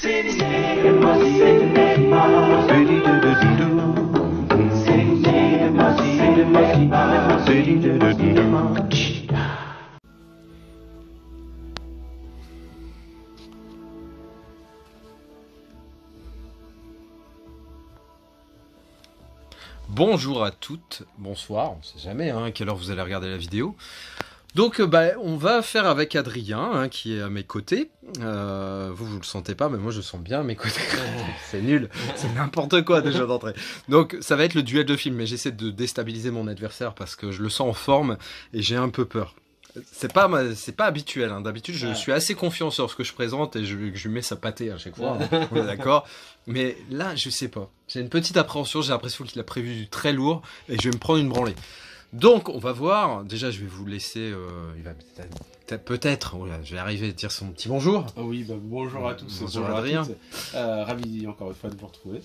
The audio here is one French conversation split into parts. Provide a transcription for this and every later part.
Cinéma, cinéma, cinéma, cinéma, cinéma. Bonjour à toutes, bonsoir, on sait jamais à quelle heure vous allez regarder la vidéo. Donc on va faire avec Adrien qui est à mes côtés. Vous le sentez pas, mais moi je le sens bien à mes côtés. C'est nul, c'est n'importe quoi déjà d'entrée. Donc ça va être le duel de film, mais j'essaie de déstabiliser mon adversaire parce que je le sens en forme et j'ai un peu peur. C'est pas habituel, d'habitude je suis assez confiant sur ce que je présente et je lui mets sa pâtée à chaque fois, on est d'accord. Mais là je sais pas, j'ai une petite appréhension, j'ai l'impression qu'il a prévu du très lourd et je vais me prendre une branlée. Donc on va voir, déjà je vais vous laisser, il va peut-être, je vais arriver à dire son petit bonjour. Ah oui, bonjour à tous, bonjour Adrien. Ravi encore une fois de vous retrouver.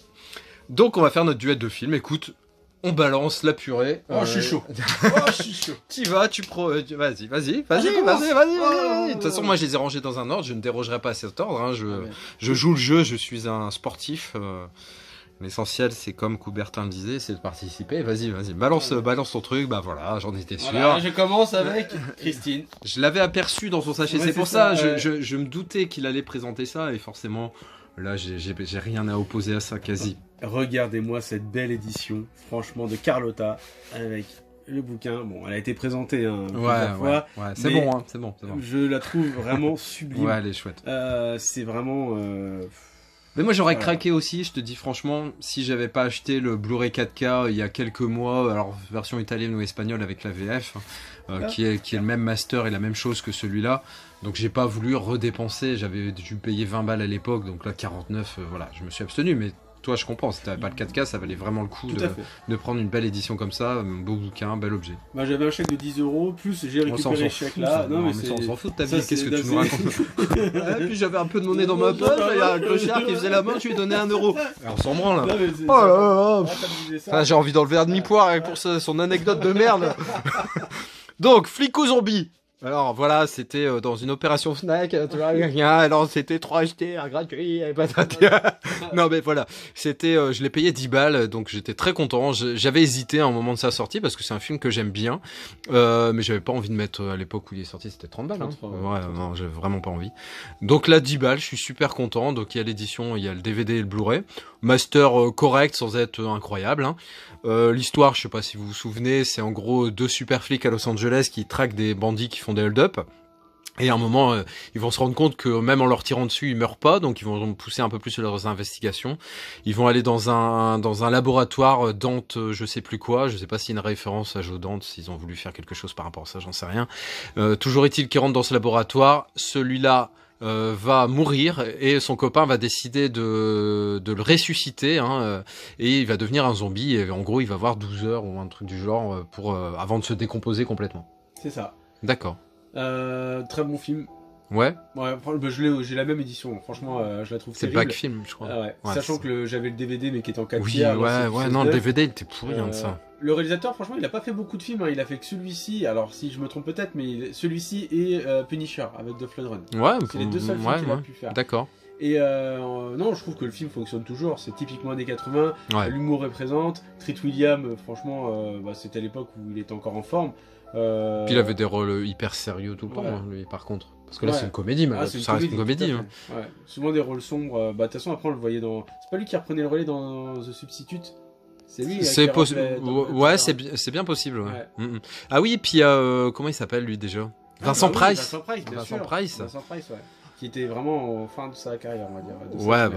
Donc on va faire notre duel de film, écoute, on balance la purée. Oh je suis chaud, je suis chaud. Tu vas, vas-y. De toute façon moi je les ai rangés dans un ordre, je ne dérogerai pas à cet ordre, je joue le jeu, je suis un sportif. L'essentiel, c'est comme Coubertin le disait, c'est de participer. Vas-y, balance ton truc. Bah voilà, j'en étais sûr. Voilà, je commence avec Christine. Je l'avais aperçu dans son sachet, c'est pour ça. Je me doutais qu'il allait présenter ça et forcément, là, j'ai rien à opposer à ça, quasi. Regardez-moi cette belle édition, franchement, de Carlotta avec le bouquin. Bon, elle a été présentée plusieurs fois. Ouais, c'est bon, c'est bon. Je la trouve vraiment sublime. Ouais, elle est chouette. C'est vraiment. Mais moi j'aurais craqué aussi, je te dis franchement, si j'avais pas acheté le Blu-ray 4K il y a quelques mois, alors version italienne ou espagnole avec la VF, qui est le même master et la même chose que celui-là, donc j'ai pas voulu redépenser, j'avais dû payer 20 balles à l'époque, donc là 49, voilà, je me suis abstenu, mais toi je comprends, si t'avais pas le 4K, ça valait vraiment le coup de prendre une belle édition comme ça, un beau bouquin, un bel objet. Bah, j'avais un chèque de 10 €, plus j'ai récupéré le chèque là. Non mais on s'en fout de ta vie, qu'est-ce que tu nous racontes? Et puis j'avais un peu de monnaie dans ma poche, il y a un clochard qui faisait la main, je lui ai donné 1 €. Alors, on s'en branle là. Oh là là. J'ai envie d'enlever un demi-poire pour son anecdote de merde. Donc, flic aux zombies. Alors voilà, c'était dans une opération Fnac, tu vois, alors c'était 3 achetés, un gratuit, et patate. Non mais voilà, c'était, je l'ai payé 10 balles, donc j'étais très content. J'avais hésité à un moment de sa sortie parce que c'est un film que j'aime bien, mais j'avais pas envie de mettre à l'époque où il est sorti, c'était 30 balles. Ouais, non, j'avais vraiment pas envie. Donc là 10 balles, je suis super content. Donc il y a l'édition, il y a le DVD et le Blu-ray, master correct sans être incroyable. L'histoire, je sais pas si vous vous souvenez, c'est en gros 2 super flics à Los Angeles qui traquent des bandits qui font des hold-up. Et à un moment, ils vont se rendre compte que même en leur tirant dessus, ils meurent pas, donc ils vont pousser un peu plus leurs investigations. Ils vont aller dans un laboratoire Dante, je sais plus quoi, je sais pas s'il y a une référence à Joe Dante, s'ils ont voulu faire quelque chose par rapport à ça, j'en sais rien. Toujours est-il qu'ils rentrent dans ce laboratoire, celui-là va mourir et son copain va décider de le ressusciter et il va devenir un zombie et en gros il va avoir 12 heures ou un truc du genre avant de se décomposer complètement. C'est ça. D'accord. Très bon film. Ouais. Ouais, j'ai la même édition. Franchement, je la trouve c'est terrible. Back Film, je crois. Ouais. Sachant que j'avais le DVD mais qui était en 4 oui, tiers. Non, le DVD il était pourri de ça. Le réalisateur, franchement, il a pas fait beaucoup de films. Il a fait que celui-ci. Alors, si je me trompe peut-être, mais celui-ci et Punisher avec The Flood Run. Ouais. C'est les 2 seuls films qu'il a pu faire. D'accord. Et non, je trouve que le film fonctionne toujours. C'est typiquement années 80. Ouais. L'humour représente. Treat Williams, franchement, c'était à l'époque où il était encore en forme. Puis il avait des rôles hyper sérieux tout le temps, lui, par contre. Parce que là, c'est une comédie, mais ça reste une comédie. Ouais. Souvent des rôles sombres. De toute façon, après, on le voyait dans. C'est pas lui qui reprenait le relais dans The Substitute? C'est lui. C'est possible. Ouais, c'est bien possible. Ouais. Ah oui, puis comment il s'appelle lui déjà? Vincent Price. Vincent Price, ouais. Qui était vraiment en fin de sa carrière, on va dire. Ouais.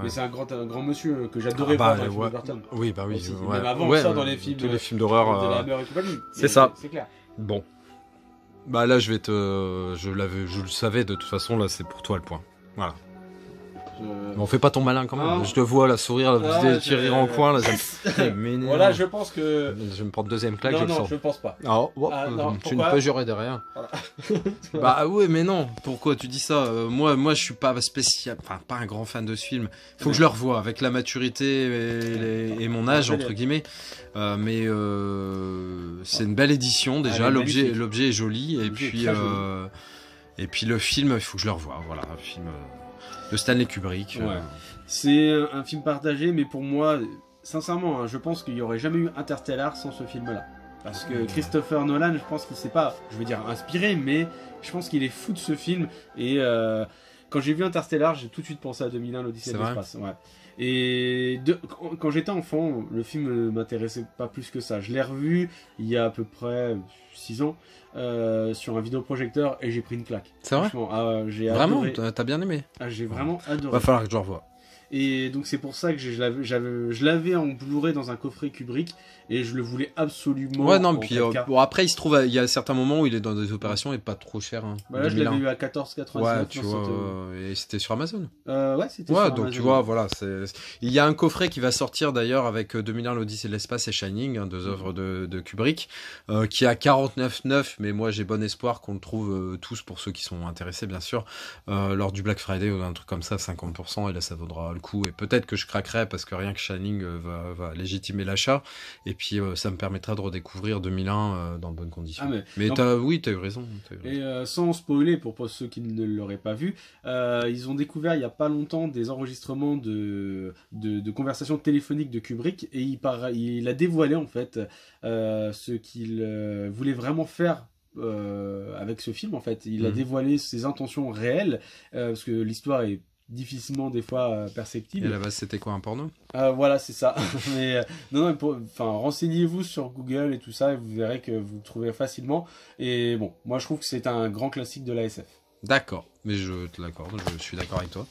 Mais c'est un grand monsieur que j'adorais voir dans les films de Burton. Oui, bah oui. Aussi, même avant ça, dans les films. Tous les films d'horreur. De la Hammer et compagnie. C'est ça. C'est clair. Bon. Bah là, je le savais de toute façon, là, c'est pour toi le point. Voilà. Mais on fait pas ton malin quand même. Je te vois là sourire, tu rire en coin là. Voilà, je pense que. Je vais me prendre deuxième claque. Non, je pense pas. Non, tu ne peux jurer de rien. Voilà. Bah ouais, mais non. Pourquoi tu dis ça? Moi, je suis pas pas un grand fan de ce film. Faut que je le revoie avec la maturité et mon âge entre guillemets. Mais c'est une belle édition déjà. L'objet est joli et puis le film, il faut que je le revoie. Voilà, un film. de Stanley Kubrick. Ouais. C'est un film partagé, mais pour moi, sincèrement, je pense qu'il n'y aurait jamais eu Interstellar sans ce film-là. Parce que Christopher Nolan, je pense qu'il s'est pas, je veux dire, inspiré, mais je pense qu'il est fou de ce film. Et quand j'ai vu Interstellar, j'ai tout de suite pensé à 2001, l'Odyssée de l'espace. Ouais. Et quand j'étais enfant, le film ne m'intéressait pas plus que ça. Je l'ai revu il y a à peu près 6 ans sur un vidéoprojecteur et j'ai pris une claque. C'est vrai? J'ai vraiment, adoré. t'as bien aimé? J'ai vraiment adoré. Va falloir que je le revoie. Et donc c'est pour ça que je l'avais en Blu-ray dans un coffret Kubrick et je le voulais absolument. Ouais, non, puis bon, après il se trouve, il y a certains moments où il est dans des opérations et pas trop cher. Hein, bah là je l'avais eu à 14,99. Ouais, tu vois, et c'était sur Amazon. Ouais, c'était sur Amazon. Donc tu vois, voilà, il y a un coffret qui va sortir d'ailleurs avec 2001, l'Odyssée de l'espace et Shining, hein, 2 œuvres de Kubrick, qui est à 49,9, mais moi j'ai bon espoir qu'on le trouve tous pour ceux qui sont intéressés, bien sûr, lors du Black Friday ou un truc comme ça, 50%, et là ça vaudra le coup, et peut-être que je craquerai parce que rien que Shining va légitimer l'achat, et puis ça me permettra de redécouvrir 2001 dans de bonnes conditions. Ah, mais t'as eu raison. Et sans spoiler pour ceux qui ne l'auraient pas vu, ils ont découvert il y a pas longtemps des enregistrements de conversations téléphoniques de Kubrick, et il a dévoilé en fait ce qu'il voulait vraiment faire avec ce film. En fait, il a dévoilé ses intentions réelles, parce que l'histoire est difficilement des fois perceptible. Et à la base c'était quoi, un porno? Voilà, c'est ça. Mais non, renseignez-vous sur Google et tout ça et vous verrez que vous le trouvez facilement. Et bon, moi je trouve que c'est un grand classique de la SF. D'accord, mais je te l'accorde, je suis d'accord avec toi.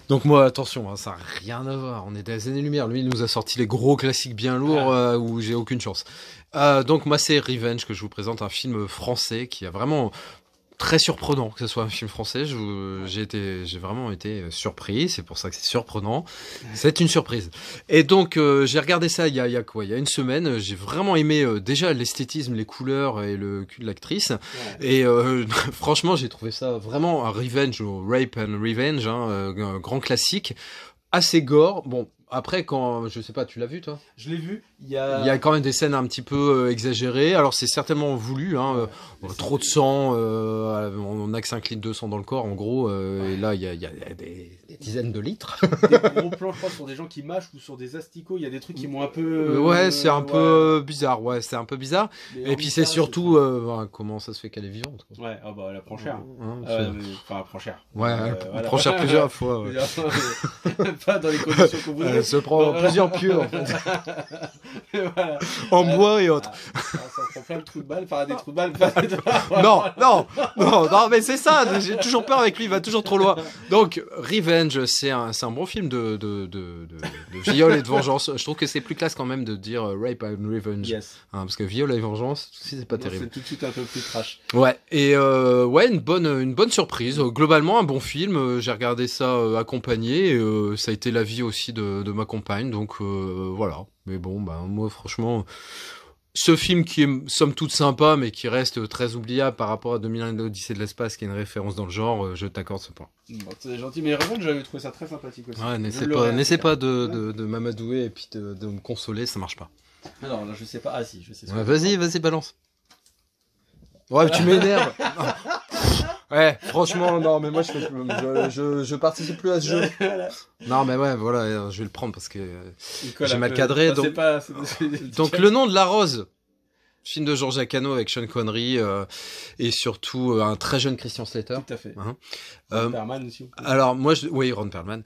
Donc moi, attention, hein, ça n'a rien à voir, on est des années-lumière. Lui, il nous a sorti les gros classiques bien lourds où j'ai aucune chance. Donc moi, c'est Revenge que je vous présente, un film français qui a vraiment... très surprenant que ce soit un film français. J'ai vraiment été surpris. C'est pour ça que c'est surprenant. C'est une surprise. Et donc j'ai regardé ça il y a une semaine. J'ai vraiment aimé déjà l'esthétisme, les couleurs et le cul de l'actrice. Ouais. Et franchement, j'ai trouvé ça vraiment un revenge, Rape and Revenge, hein, un grand classique, assez gore. Bon. Après, je sais pas, tu l'as vu toi? Je l'ai vu. Il y a quand même des scènes un petit peu exagérées. Alors c'est certainement voulu, hein. Trop de sang, on n'a que 5 litres de sang dans le corps en gros. Et là il y a des dizaines de litres. Des gros plans, je crois, sur des gens qui mâchent ou sur des asticots. Il y a des trucs qui m'ont un peu. Ouais, c'est un peu bizarre. Ouais, c'est un peu bizarre. Et puis c'est surtout comment ça se fait qu'elle est vivante, quoi. Ouais, elle apprend cher. Elle apprend cher. Ouais, elle prend cher plusieurs fois. Ouais. Pas dans les conditions qu'on voudrait. Elle se prend plusieurs pieux en fait. Voilà. En bois et autres. Ça prend plein de trous de balles, des trous de balles. non, mais c'est ça. J'ai toujours peur avec lui, il va toujours trop loin. Donc Revenge, c'est un bon film de viol et de vengeance. Je trouve que c'est plus classe quand même de dire Rape and Revenge. Yes. Hein, parce que viol et vengeance, c'est pas terrible. C'est tout de suite un peu plus trash. Ouais. Et une bonne surprise. Globalement, un bon film. J'ai regardé ça accompagné. Ça a été l'avis aussi de ma compagne. Donc voilà. Mais bon, moi franchement, ce film qui est somme toute sympa, mais qui reste très oubliable par rapport à 2001 l'Odyssée de l'espace, qui est une référence dans le genre, je t'accorde ce point. Bon, c'est gentil, mais Revenge, j'avais trouvé ça très sympathique aussi. Ouais, n'essaie pas de m'amadouer et puis de me consoler, ça marche pas. Alors là, je sais pas. Ah si, je sais. Ouais, vas-y, balance. Ouais, tu m'énerves. Ouais, franchement, non, mais moi je participe plus à ce jeu. Non, mais ouais, voilà, je vais le prendre parce que j'ai mal cadré. Donc, donc le nom de la rose, film de Georges Acano avec Sean Connery et surtout un très jeune Christian Slater. Tout à fait. Hein. Ron Perlman aussi. Alors oui, Ron Perlman.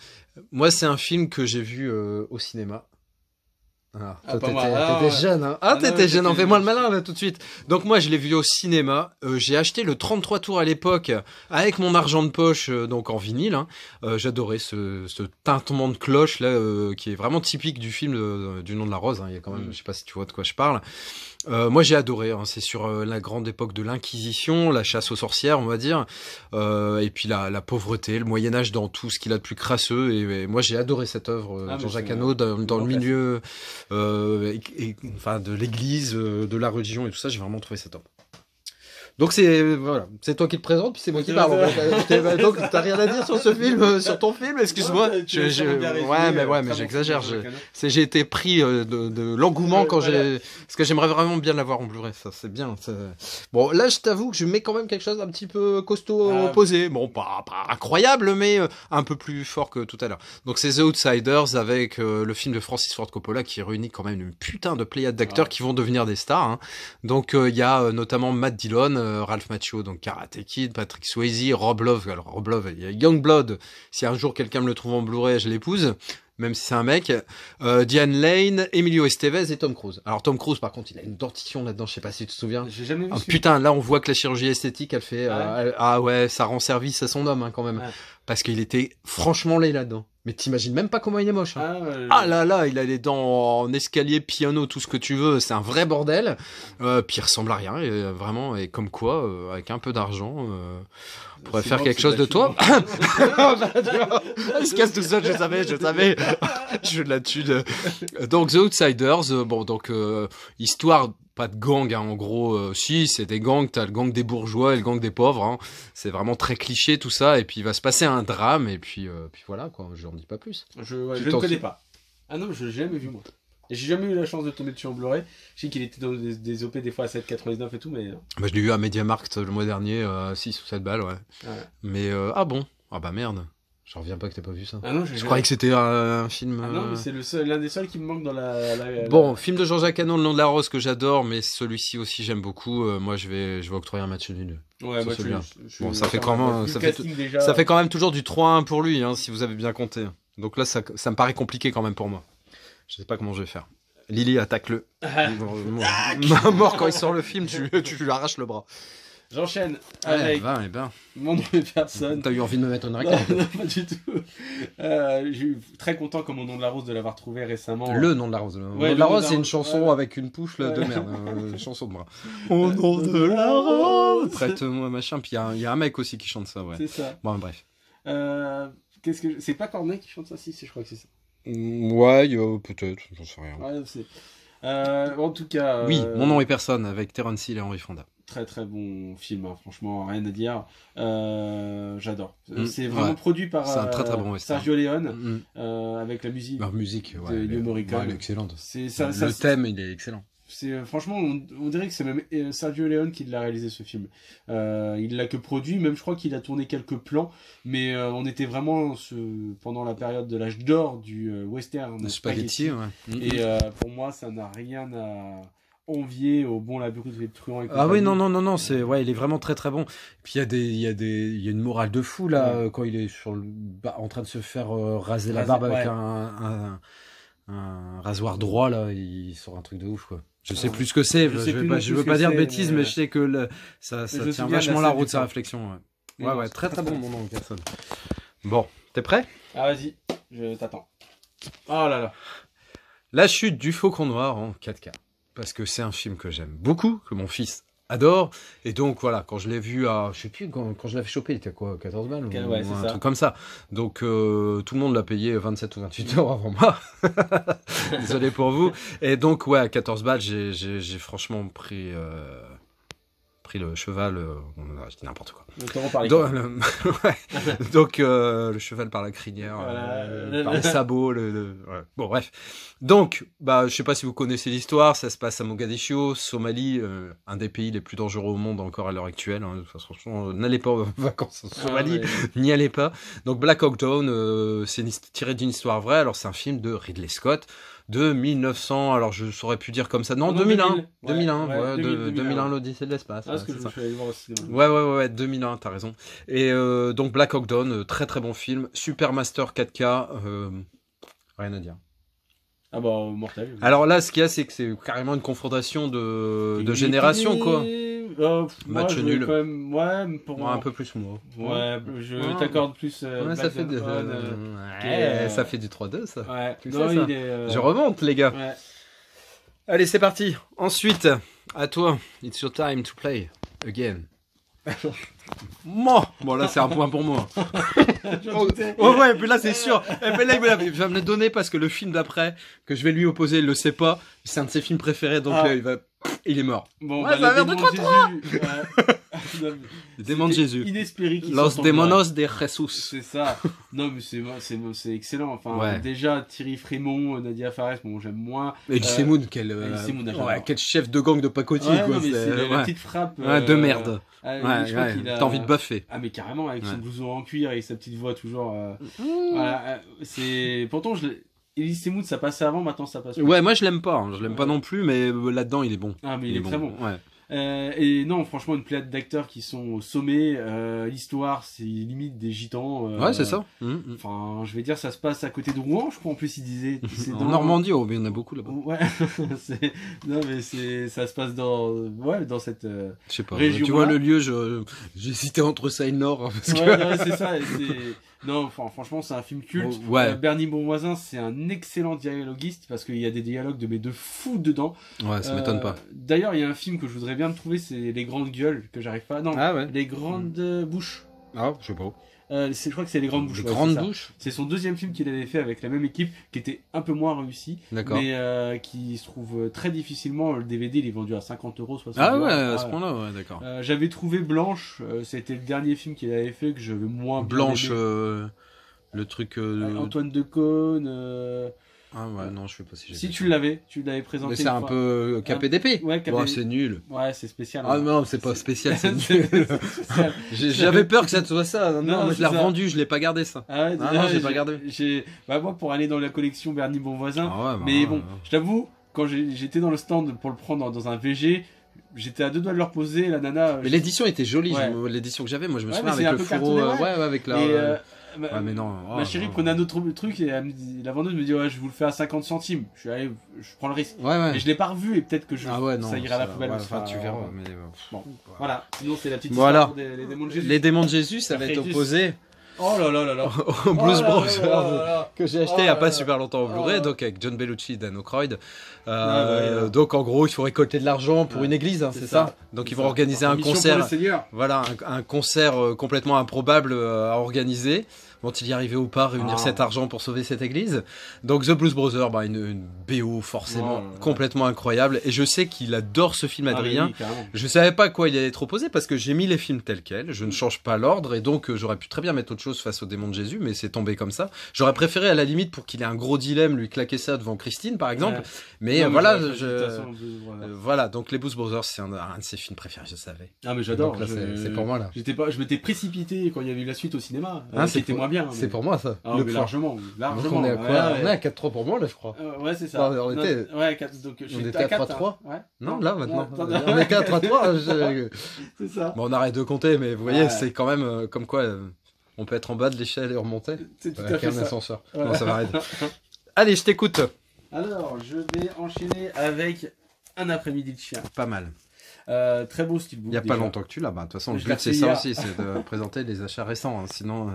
Moi, c'est un film que j'ai vu au cinéma. T'étais jeune, hein. T'étais jeune, en fais-moi le malin, là, tout de suite. Donc, moi, je l'ai vu au cinéma. J'ai acheté le 33 tours à l'époque, avec mon argent de poche, donc en vinyle, hein. J'adorais ce tintement de cloche, là, qui est vraiment typique du film du nom de la rose, hein. Il y a quand même, je sais pas si tu vois de quoi je parle. Moi j'ai adoré, hein. C'est sur la grande époque de l'Inquisition, la chasse aux sorcières on va dire, et puis la pauvreté, le Moyen-Âge dans tout ce qu'il a de plus crasseux, et moi j'ai adoré cette œuvre, Jean-Jacques Hano, dans le milieu enfin de l'église, de la religion et tout ça, j'ai vraiment trouvé ça top. Donc voilà, c'est toi qui te présente, puis c'est moi qui parle. Donc t'as rien à dire sur ce film, sur ton film, excuse-moi. Mais j'exagère. J'ai été pris de l'engouement parce que j'aimerais vraiment bien l'avoir en Blu-ray. Ça c'est bien. Bon là, je t'avoue que je mets quand même quelque chose d'un petit peu costaud opposé. Bon, pas incroyable, mais un peu plus fort que tout à l'heure. Donc c'est The Outsiders avec le film de Francis Ford Coppola qui réunit quand même une putain de pléiade d'acteurs qui vont devenir des stars. Hein. Donc il y a notamment Matt Dillon, Ralph Macchio, donc Karate Kid, Patrick Swayze, Rob Love. Alors Rob Love, il y a Youngblood. Si un jour quelqu'un me le trouve en Blu-ray, je l'épouse. Même si c'est un mec, Diane Lane, Emilio Estevez et Tom Cruise. Alors Tom Cruise, par contre, il a une dentition là-dedans, je sais pas si tu te souviens. J'ai jamais vu. Putain, là on voit que la chirurgie esthétique, elle fait, ça rend service à son homme hein, quand même, parce qu'il était franchement laid là-dedans. Mais t'imagines même pas comment il est moche. Hein. Là, il a les dents en escalier, piano, tout ce que tu veux. C'est un vrai bordel. Puis il ressemble à rien, vraiment. Et comme quoi, avec un peu d'argent, on pourrait faire quelque chose de toi. Il se casse tout seul, je savais. Je la tue. Donc The Outsiders, histoire. Pas de gang, hein, en gros. Si, c'est des gangs. T'as le gang des bourgeois et le gang des pauvres. Hein. C'est vraiment très cliché tout ça. Et puis il va se passer un drame. Et puis voilà quoi. Je n'en dis pas plus. Je ne connais pas. Ah non, je l'ai jamais vu moi. Et j'ai jamais eu la chance de tomber dessus en Blu-ray. Je sais qu'il était dans des OP des fois à 7,99 et tout, mais. Bah, je l'ai vu à MediaMarkt le mois dernier, 6 ou 7 balles, ouais. Mais ah bon. Ah bah merde. J'en reviens pas que t'aies pas vu ça. Ah non, je croyais que c'était un film. Ah non, mais c'est l'un des seuls qui me manque dans Bon, film de Jean-Jacques Hano, Le Nom de la Rose que j'adore, mais celui-ci aussi j'aime beaucoup. Moi, je vais octroyer un match nul. Ouais, moi bon, ça fait quand même toujours du 3-1 pour lui, hein, si vous avez bien compté. Donc là, ça me paraît compliqué quand même pour moi. Je sais pas comment je vais faire. Lily, attaque-le. Mort quand il sort le film, tu lui arraches le bras. J'enchaîne avec Mon nom et personne. T'as eu envie de me mettre une raquette? Non, pas du tout. Je suis très content comme Au nom de la rose de l'avoir trouvé récemment. Le nom de la rose. Le nom de la rose, c'est une chanson avec une pouche de merde. Une chanson de bras. Au nom de la rose. Prête-moi machin. Puis il y a un mec aussi qui chante ça. Ouais. C'est ça. Bon, bref. C'est pas Corneille qui chante ça? Si, je crois que c'est ça. Ouais, peut-être. J'en sais rien. Ouais, en tout cas. Oui, Mon nom et personne avec Terence Hill et Henry Fonda. Très très bon film, hein. Franchement, rien à dire. J'adore. C'est vraiment produit par un très, très bon Sergio Leone, avec la musique, de Ennio Morricone. Elle est excellente. Le thème, il est excellent. Franchement, on dirait que c'est même Sergio Leone qui l'a réalisé ce film. Il l'a que produit, même je crois qu'il a tourné quelques plans, mais on était vraiment pendant la période de l'âge d'or du western. De spaghetti, ouais. Et pour moi, ça n'a rien à envier au bon labyrinthe de truands. Ah oui, non, il est vraiment très très bon. Puis il y a une morale de fou là, quand il est en train de se faire raser la barbe avec un rasoir droit là, il sort un truc de ouf quoi. Je sais plus ce que c'est, je veux pas dire de bêtises, mais je sais que ça tient vachement la route sa réflexion. Ouais, très très bon Mon nom et personne. Bon, t'es prêt? Ah vas-y, je t'attends. Oh là là. La chute du Faucon Noir en 4K. Parce que c'est un film que j'aime beaucoup, que mon fils adore. Et donc voilà, quand je l'ai vu à, je sais plus, quand je l'avais chopé, il était quoi, 14 balles ouais, ou un truc comme ça. Donc tout le monde l'a payé 27 ou 28 euros avant moi. Désolé pour vous. Et donc ouais, à 14 balles, j'ai franchement pris le cheval, je dis n'importe quoi. Donc le cheval par la crinière, par les sabots, bon bref. Donc je sais pas si vous connaissez l'histoire, ça se passe à Mogadiscio, Somalie, un des pays les plus dangereux au monde encore à l'heure actuelle. Hein. Franchement, n'allez pas en vacances en Somalie, n'y allez pas. Donc Black Hawk Down, c'est tiré d'une histoire vraie. Alors c'est un film de Ridley Scott. De 1900, alors je saurais plus dire comme ça. Non, 2001. 2001, l'Odyssée de l'espace. Ah, c'est que je suis allé voir aussi. Ouais, 2001, t'as raison. Et donc Black Hawk Down, très très bon film. Super Master 4K, rien à dire. Ah bah, mortel. Alors là, ce qu'il y a, c'est que c'est carrément une confrontation de génération, quoi. Match nul. Pour moi un peu plus moi. Ouais, je t'accorde plus. Ça fait ça fait du 3-2 ça. Ouais. Non, ça. Je remonte les gars. Ouais. Allez, c'est parti. Ensuite, à toi. It's your time to play again. Bon là c'est un point pour moi. Ouais, puis là c'est sûr. Et puis là il va me le donner parce que le film d'après que je vais lui opposer, il le sait pas. C'est un de ses films préférés, donc il est mort. Bon, ça va vers de 3-3. Les démons de Jésus. Inespéré qu'ils Los sortent en Demonos de Jesus. C'est ça. Non, mais c'est excellent. Enfin, déjà, Thierry Frémont, Nadia Fares, bon, j'aime moins. Elise Moon, quel chef de gang de pacotille, quoi. C'est la petite frappe. De merde. T'as envie de baffer. Ah, mais carrément, avec son blouson en cuir et sa petite voix toujours. Voilà, pourtant, Elise Moon, ça passait avant, maintenant ça passe plus. Ouais, moi je l'aime pas. Je l'aime pas non plus, mais là-dedans, il est bon. Ah, mais il est très bon. Ouais. Et non, franchement, une pléiade d'acteurs qui sont au sommet. L'histoire, c'est limite des gitans. Ouais, c'est ça. Enfin, je vais dire, ça se passe à côté de Rouen, je crois. En plus, il disait. En Normandie, il y en a beaucoup là-bas. Ouais. Non, mais ça se passe dans cette. Je sais pas. Région. Tu vois le lieu, j'hésitais entre ça et le Nord. Non, c'est ça. Non, franchement, c'est un film culte. Ouais. Bernie Bonvoisin, c'est un excellent dialoguiste parce qu'il y a des dialogues de fou dedans. Ouais, ça m'étonne pas. D'ailleurs, il y a un film que je voudrais bien trouver, c'est Les Grandes Gueules, que j'arrive pas. Non, Les Grandes Bouches. Ah, je sais pas. Je crois que c'est Les Grandes Bouches. Les Grandes Bouches. C'est son deuxième film qu'il avait fait avec la même équipe, qui était un peu moins réussi. D'accord. Mais qui se trouve très difficilement. Le DVD, il est vendu à 50 €, 60 €. Ah ouais, à ce point-là, ouais, d'accord. J'avais trouvé Blanche, c'était le dernier film qu'il avait fait, que je veux moins bien Blanche, aimé. le truc. Antoine Decaune. Ah ouais, non, je sais pas si j'ai. Si tu l'avais présenté. Mais c'est un peu KPDP. Ouais, c'est nul. Ouais, c'est spécial. Ah non, c'est pas spécial, c'est nul. J'avais peur que ça soit ça. Non, mais je l'ai revendu, je l'ai pas gardé ça. Ah ouais, non, j'ai pas gardé. Moi, pour aller dans la collection Bernie Bonvoisin. Ah ouais, mais bon, je t'avoue, quand j'étais dans le stand pour le prendre dans un VG, j'étais à deux doigts de leur poser, la nana. Mais l'édition était jolie, Ouais. L'édition que j'avais, moi je me Ouais, souviens mais avec c'est le un peu fourreau. cartonné, avec la. Ouais, mais non. Ma chérie prenait un autre truc et la vendeuse me dit ouais, je vous le fais à 50 centimes. Je suis allé, je prends le risque. Ouais. Et je l'ai pas revu et peut-être que ça ira à la poubelle. Enfin, tu verras. Mais bon, voilà. Sinon c'est la petite histoire pour les démons de Jésus. Les démons de Jésus, ça va être opposé. Oh là là là là. Au Blues Brothers que j'ai acheté il y a pas super longtemps au Blu-ray, donc avec John Bellucci et Dan Aykroyd. Donc en gros, il faut récolter de l'argent pour une église, hein, c'est ça. Donc ils vont organiser un concert. Voilà, un concert complètement improbable à organiser. Vont-ils y arriver ou pas, réunir cet argent pour sauver cette église? Donc The Blues Brothers, une BO forcément complètement incroyable. Et je sais qu'il adore ce film, Adrien. Je savais pas à quoi il allait être opposé parce que j'ai mis les films tels quels. Je ne change pas l'ordre et donc j'aurais pu très bien mettre autre chose face au démon de Jésus, mais c'est tombé comme ça. J'aurais préféré à la limite pour qu'il ait un gros dilemme lui claquer ça devant Christine par exemple. Mais voilà, voilà. Donc les Blues Brothers, c'est un de ses films préférés, je savais. Ah mais j'adore. C'est pour moi là. Je m'étais précipité quand il y a eu la suite au cinéma. C'était moins bien. C'est pour moi ça. Largement. Donc on est à quoi? On est à 4-3 pour moi là, je crois. Ouais, c'est ça. On était. Ouais, donc on était à 3-3. Ouais. Non, là maintenant. On est qu'à 3-3. C'est ça. Bon, on arrête de compter, mais vous voyez, c'est quand même comme quoi on peut être en bas de l'échelle et remonter. C'est tout à fait un ça. ascenseur. Non, ça va arrêter. Allez, je t'écoute. Alors, je vais enchaîner avec Un après-midi de chien. Pas mal. Très beau steelbook. Il n'y a pas longtemps que tu l'as. De toute façon, le but c'est ça aussi, c'est de présenter les achats récents. Hein. Sinon,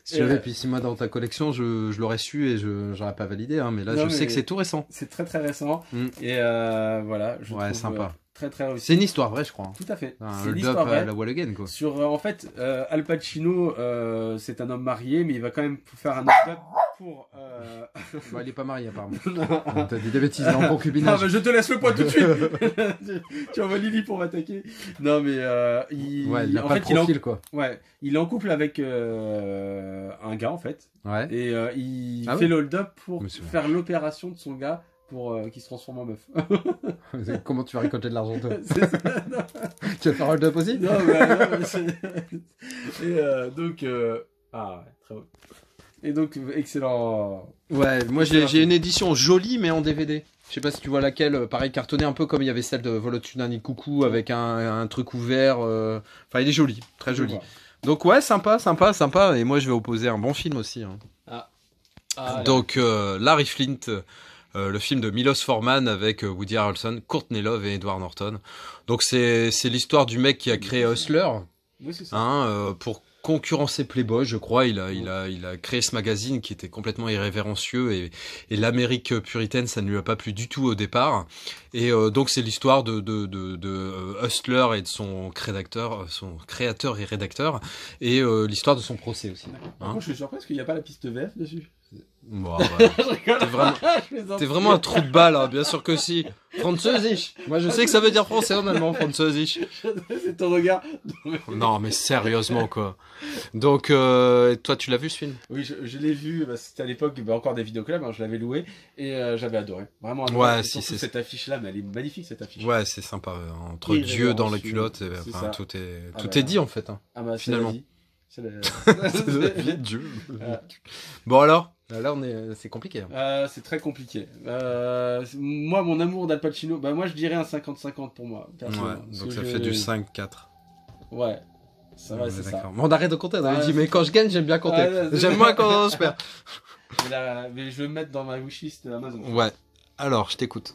si j'avais puis 6 mois dans ta collection, je l'aurais su et je n'aurais pas validé. Hein. Mais là, je sais que c'est tout récent. C'est très très récent. Et voilà, je trouve sympa. Très très réussi. C'est une histoire vraie, je crois. Tout à fait. C'est une histoire vraie. La Wall Again, quoi. Sur, en fait, Al Pacino, c'est un homme marié, mais il va quand même faire un hold-up pour. Il est pas marié apparemment. T'as dit des bêtises, il est en concubinage. Je te laisse le point tout de suite. Tu envoies Lily pour m'attaquer. Non mais il a pas de profil, quoi. Ouais, il est en couple avec un gars en fait. Ouais. Et il fait le hold-up pour faire l'opération de son gars. Pour qu'il se transforme en meuf. Comment tu vas récolter de l'argent, toi? Tu vas faire un hold-up aussi? Non, mais c'est... Et donc... très beau. Et donc, excellent... Ouais, moi j'ai une édition jolie, mais en DVD. Je sais pas si tu vois laquelle, pareil, cartonnée un peu comme il y avait celle de Vol au-dessus d'un nid de coucou, avec un truc ouvert. Enfin, il est joli, très joli. Donc ouais, sympa. Et moi, je vais opposer un bon film aussi. Hein. Donc, Larry Flint... le film de Milos Forman avec Woody Harrelson, Courtney Love et Edward Norton. Donc c'est l'histoire du mec qui a créé Hustler, pour concurrencer Playboy, je crois. Il a créé ce magazine qui était complètement irrévérencieux et l'Amérique puritaine, ça ne lui a pas plu du tout au départ. Et donc c'est l'histoire de Hustler et de son créateur et rédacteur, et l'histoire de son procès aussi. Par contre, je suis surpris parce qu'il n'y a pas la piste VF dessus. Bon, ouais. T'es vraiment un trou de balle, hein, bien sûr que si. Französisch. Moi, je sais que ça veut dire français en allemand, Französisch. C'est ton regard. Non, mais sérieusement, quoi. Donc, toi, tu l'as vu, ce film? Oui, je l'ai vu, c'était à l'époque, encore des vidéoclubs, hein, je l'avais loué, et j'avais adoré. Vraiment adoré. Ouais, et si, surtout cette affiche-là, mais elle est magnifique, cette affiche. Ouais, c'est sympa. Entre Dieu dans la culotte, enfin, tout est dit, en fait. Hein, finalement. C'est la vie. Dieu. Bon, alors? Là, c'est compliqué. Hein. C'est très compliqué. Moi, mon amour d'Al Pacino, moi, je dirais un 50-50 pour moi. Ouais, donc ça fait du 5-4. Ouais. Ça va, c'est ça. Bon, on arrête de compter. On avait dit, mais quand je gagne, j'aime bien compter. J'aime moins quand je perds. Mais je vais me mettre dans ma wishlist Amazon. Ouais. Alors, je t'écoute.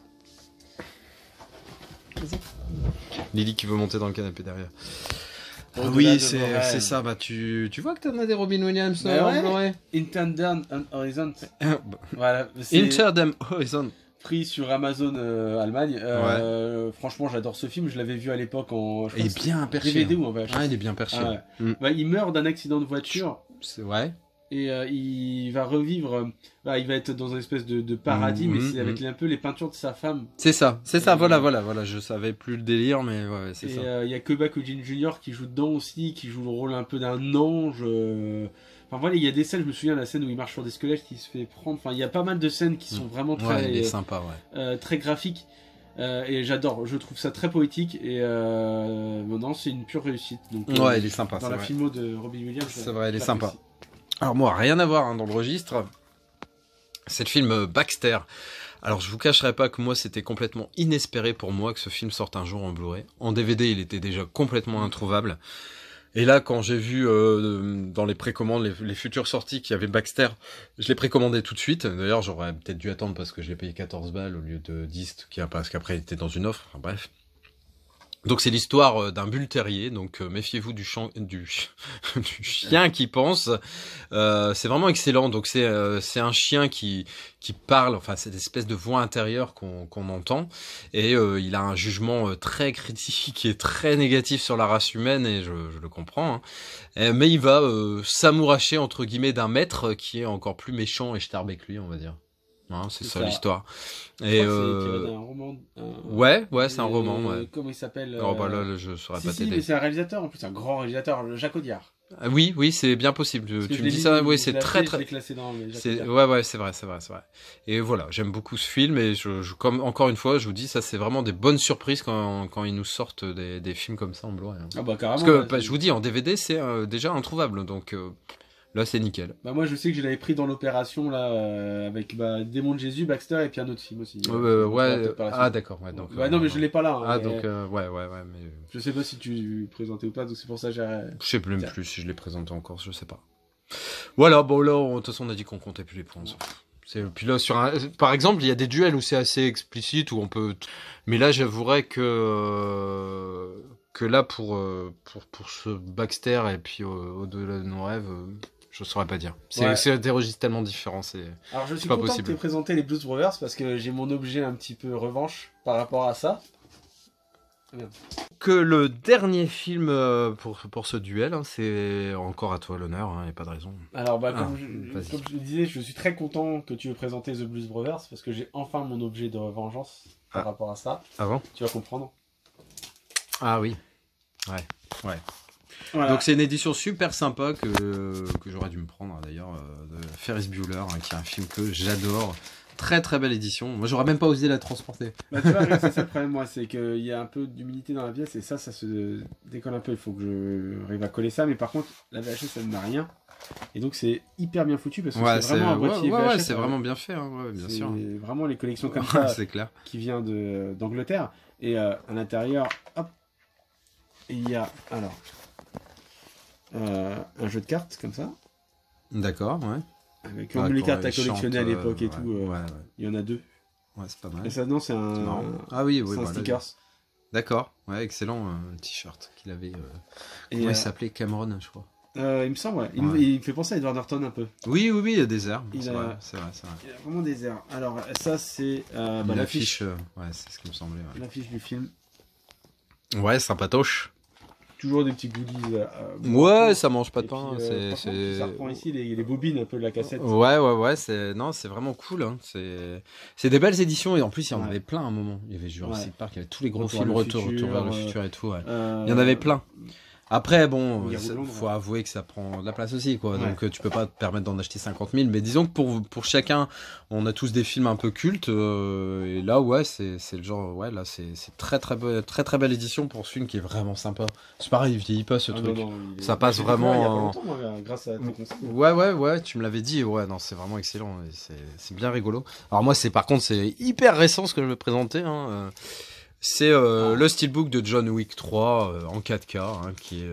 Lily qui veut monter dans le canapé derrière. Oui, c'est ça. Bah, tu vois que t'en as des Robin Williams en Blu-ray. Intended Horizon. Voilà. Intended Horizon. Pris sur Amazon Allemagne. Franchement, j'adore ce film. Je l'avais vu à l'époque en. Il est bien perché. DVD ou en VHS. Ah, il est bien perché. Il meurt d'un accident de voiture. Ouais. Et il va revivre. Il va être dans une espèce de paradis, mais c'est avec un peu les peintures de sa femme. C'est ça. Voilà. Je savais plus le délire, mais ouais, c'est ça. Il y a Cuba Gooding Jr. qui joue dedans aussi, qui joue le rôle un peu d'un ange. Enfin voilà, il y a des scènes, je me souviens de la scène où il marche sur des squelettes qui se fait prendre. Enfin, il y a pas mal de scènes qui sont vraiment très, il est sympa, très graphiques. Et j'adore, je trouve ça très poétique. Et non, c'est une pure réussite. Donc, il est sympa. Dans la filmo de Robin Williams. C'est vrai, il est sympa. Alors moi, rien à voir hein, dans le registre. C'est le film Baxter. Alors je vous cacherai pas que moi c'était complètement inespéré pour moi que ce film sorte un jour en Blu-ray. En DVD il était déjà complètement introuvable. Et là quand j'ai vu dans les précommandes, les futures sorties qu'il y avait Baxter, je l'ai précommandé tout de suite. D'ailleurs j'aurais peut-être dû attendre parce que je l'ai payé 14 balles au lieu de 10, parce qu'après il était dans une offre, enfin bref. Donc c'est l'histoire d'un bull terrier, donc méfiez-vous du chien qui pense. C'est vraiment excellent. Donc c'est un chien qui parle, enfin c'est une espèce de voix intérieure qu'on entend, et il a un jugement très critique et très négatif sur la race humaine, et je le comprends. Hein. Mais il va s'amouracher entre guillemets d'un maître qui est encore plus méchant et starbé que lui, on va dire. Hein, c'est ça l'histoire. Et c'est tiré d'un roman. Ouais, c'est un roman. Ouais. Comment il s'appelle Oh bah là, je saurais pas t'aider. Mais c'est un réalisateur en plus, un grand réalisateur, Jacques Audiard. Oui, c'est bien possible. Tu me dis ça, oui, c'est très. Je l'ai classé dans les ouais, c'est vrai. Et voilà, j'aime beaucoup ce film, et comme encore une fois, je vous dis, ça c'est vraiment des bonnes surprises quand ils nous sortent des films comme ça en Blu-ray. Hein. Ah bah carrément. Parce que je vous dis, en DVD c'est déjà introuvable, donc. Là, c'est nickel. Moi, je sais que je l'avais pris dans l'opération là avec Démon de Jésus, Baxter et puis un autre film aussi. Ah d'accord. Ouais, donc, non, mais je l'ai pas là. Hein, donc ouais, mais. Je sais pas si tu présentais ou pas, donc c'est pour ça que j'ai. Je sais même plus si je l'ai présenté encore, je sais pas. Voilà, bon là, de toute façon, on a dit qu'on comptait plus les points. Puis là, par exemple, il y a des duels où c'est assez explicite, où on peut. Mais là, j'avouerais que là, pour ce Baxter et puis au-delà de nos rêves. Je saurais pas dire. C'est des registres tellement différents. Alors je suis content que tu aies présenté les Blues Brothers parce que j'ai mon objet un petit peu revanche par rapport à ça. Que le dernier film pour ce duel, hein, c'est encore à toi l'honneur, il n'y a pas de raison. Alors comme je disais, je suis très content que tu aies présenté The Blues Brothers parce que j'ai enfin mon objet de vengeance par rapport à ça. Avant tu vas comprendre. Ah oui. Ouais. Voilà. Donc c'est une édition super sympa que j'aurais dû me prendre d'ailleurs, de Ferris Bueller, qui est un film que j'adore. Très très belle édition. Moi j'aurais même pas osé la transporter. Tu vois, c'est ça le problème, moi, c'est qu'il y a un peu d'humidité dans la pièce et ça se décolle un peu. Il faut que je arrive à coller ça, mais par contre la VHS ça ne m'a rien. Et donc c'est hyper bien foutu parce que c'est vraiment un boîtier VHS. Ouais, c'est vraiment bien fait, hein, bien sûr. C'est vraiment les collections comme ça, c'est clair. Qui vient d'Angleterre. Et à l'intérieur, hop, il y a alors un jeu de cartes comme ça. D'accord, ouais. Avec les cartes à collectionner à l'époque et tout. Il y en a 2. Ouais, c'est pas mal. Et ça, non, c'est un. Ah oui, c'est un stickers. D'accord, ouais, excellent t-shirt qu'il avait. Comment il s'appelait, Cameron, je crois. Il me semble, ouais. Il me fait penser à Edward Norton un peu. Oui, il y a des airs. C'est vrai. Il a vraiment des airs. Alors, ça, c'est l'affiche. Ouais, c'est ce qui me semblait. Ouais. L'affiche du film. Ouais, sympatoche. toujours des petits goodies. Ouais, ça mange pas de Et puis, pain. Ça reprend ici les bobines un peu de la cassette. Ouais, c'est vraiment cool. Hein. C'est des belles éditions et en plus il y en Ouais. avait plein à un moment. Il y avait Jurassic Park, il y avait tous les gros Retour films vers le Retour futur, vers le futur et tout. Ouais. Il y Il en avait plein. Après, bon, Il y a Roulant, faut avouer que ça prend de la place aussi, quoi. Ouais. Donc, tu peux pas te permettre d'en acheter 50 000. Mais disons que pour chacun, on a tous des films un peu cultes. Et là, ouais, c'est le genre, ouais, là, c'est très belle édition pour ce film qui est vraiment sympa. C'est pareil, il vieillit pas ce truc. Ça passe vraiment. Il y a pas longtemps, moi, grâce à tes conseils. Ouais, tu me l'avais dit. Ouais, non, c'est vraiment excellent. Et c'est bien rigolo. Alors moi, par contre, c'est hyper récent ce que je vais présenter. Hein. C'est le steelbook de John Wick 3 en 4K, hein, qui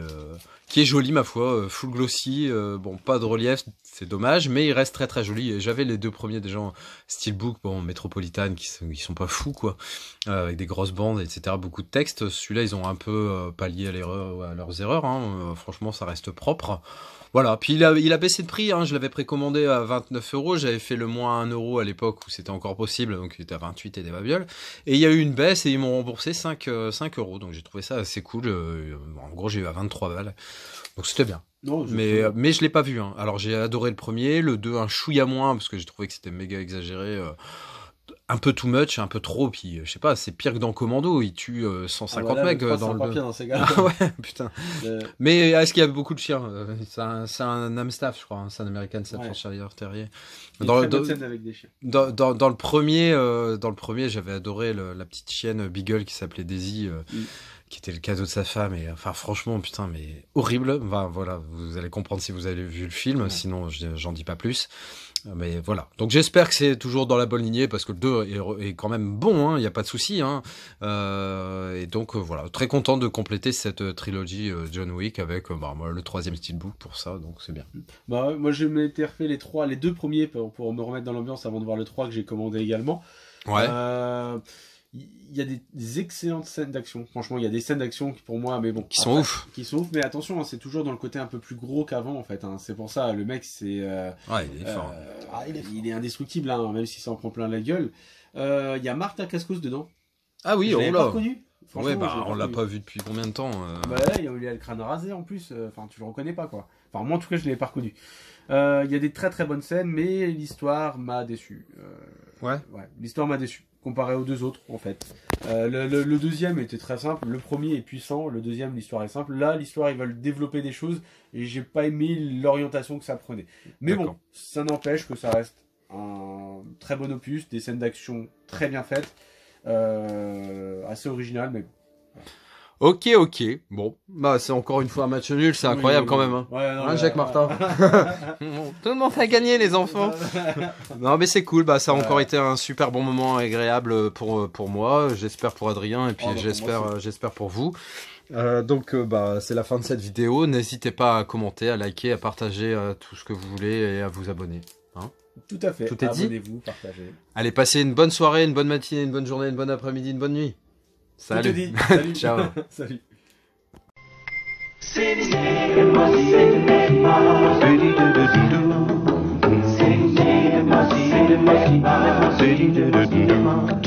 est joli ma foi, full glossy. Bon, pas de relief, c'est dommage, mais il reste très joli. Et j'avais les deux premiers déjà en steelbook, bon, Metropolitan, qui sont pas fous quoi, avec des grosses bandes, etc. Beaucoup de texte. Celui-là, ils ont un peu pallié à leurs erreurs. Hein. Franchement, ça reste propre. Voilà, puis il a baissé de prix, hein. Je l'avais précommandé à 29 €, j'avais fait le moins 1 € à l'époque où c'était encore possible, donc il était à 28 et des babioles. Et il y a eu une baisse et ils m'ont remboursé 5 €, donc j'ai trouvé ça assez cool. En gros, j'ai eu à 23 balles, donc c'était bien. Non, Mais je l'ai pas vu. Hein. Alors j'ai adoré le premier, le 2 un chouïa moins, parce que j'ai trouvé que c'était méga exagéré. Un peu too much, un peu trop, puis je sais pas, c'est pire que dans Commando, il tue 150 mecs dans le... dans ces gars. Ah ouais, putain. Mais est-ce qu'il y avait beaucoup de chiens c'est un Amstaff, je crois, hein, c'est un American Staffordshire Terrier. Dans Avec des chiens. Dans le premier, j'avais adoré la petite chienne Beagle qui s'appelait Daisy, qui était le cadeau de sa femme. Et enfin, franchement, putain, mais horrible. Enfin, voilà, vous allez comprendre si vous avez vu le film, sinon j'en dis pas plus. Mais voilà. Donc j'espère que c'est toujours dans la bonne lignée parce que le 2 est quand même bon, hein, y a pas de souci. Hein. Et donc voilà, très content de compléter cette trilogie John Wick avec moi, le 3e steelbook pour ça, donc c'est bien. Bah, moi je m'étais refait les deux premiers pour me remettre dans l'ambiance avant de voir le 3 que j'ai commandé également. Ouais. Il y a des excellentes scènes d'action. Franchement, il y a des scènes d'action qui pour moi, mais bon, qui sont ouf. Qui sont ouf, mais attention, hein, c'est toujours dans le côté un peu plus gros qu'avant en fait. Hein. C'est pour ça, le mec, c'est. Ouais, il est fort. Il est indestructible, hein, même s'il s'en prend plein la gueule. Il y a Martha Cascos dedans. Ah oui, je l'avais pas reconnu. Ouais, on l'a pas vu depuis combien de temps Bah ouais, il a le crâne rasé en plus. Enfin, tu le reconnais pas quoi. Enfin, moi en tout cas, je l'avais pas reconnu. Il y a des très bonnes scènes, mais l'histoire m'a déçu. Ouais, l'histoire m'a déçu comparé aux deux autres en fait. Le deuxième était très simple, le premier est puissant, le deuxième l'histoire est simple. Là, l'histoire ils veulent développer des choses et j'ai pas aimé l'orientation que ça prenait. Mais bon, ça n'empêche que ça reste un très bon opus, des scènes d'action très bien faites, assez original, mais bon. Ok. Bon, bah c'est encore une fois un match nul, c'est incroyable quand même. Hein. Ouais, non, Jacques Martin. Tout le monde a gagné les enfants. Non mais c'est cool, bah ça a encore été un super bon moment agréable pour moi, j'espère pour Adrien et puis j'espère pour vous. Donc bah c'est la fin de cette vidéo, n'hésitez pas à commenter, à liker, à partager tout ce que vous voulez et à vous abonner. Hein, tout à fait. Tout est dit. Abonnez-vous, partagez. Allez, passez une bonne soirée, une bonne matinée, une bonne journée, une bonne après-midi, une bonne nuit. Salut. Salut. Ciao. Salut. Cinema, cinema, cinema, cinema, cinema.